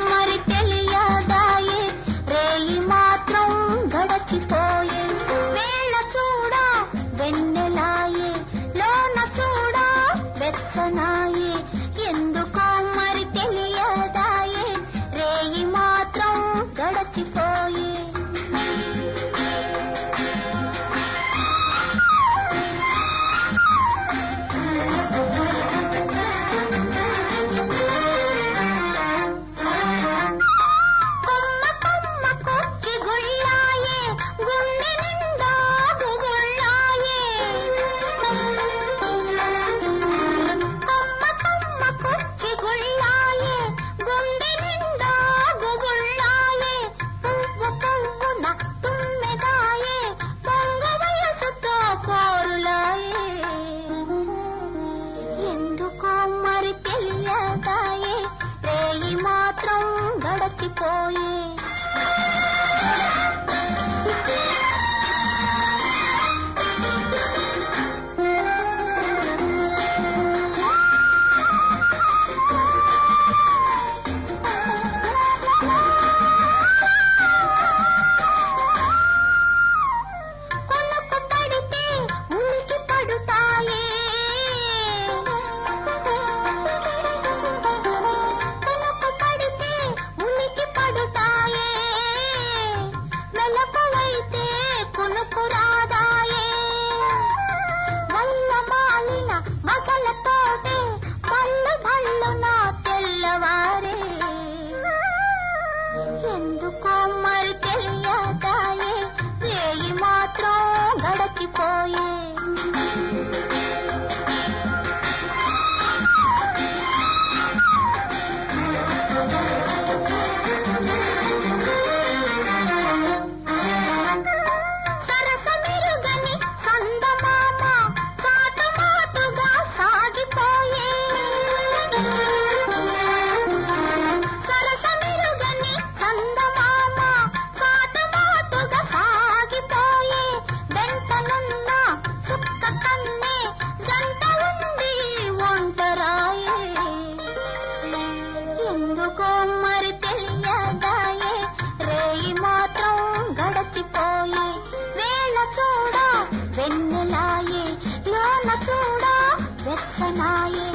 మరి తెలియదాయే రేయి మాత్రం గడచిపోయే వేళ చూడా వెన్నెలాయే లోన చూడా వెచ్చనాయే ఎందుకో మరి తెలియదాయే రేయి మాత్రం గడచిపోయే గడచిపోయే కొనుకు పడితే ఉనికి పడుతాయే కురాదాయే వల్ల మాలిన మగలతోటే బళ్ళు బళ్ళు నా తెల్లవారే ఎందుకో మరి తెలియదాయే రేయి మాత్రం గడచిపోయే ఎందుకో మరి తెలియదాయే రేయి మాత్రం గడచిపోయే వేళ చూడా వెన్నెలాయే లోన చూడా వెచ్చనాయే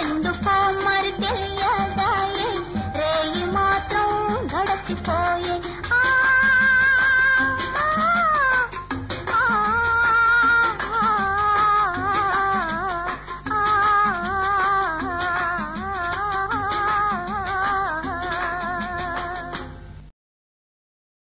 ఎందుకో మరి తెలియదాయే రేయి మాత్రం గడచిపోయే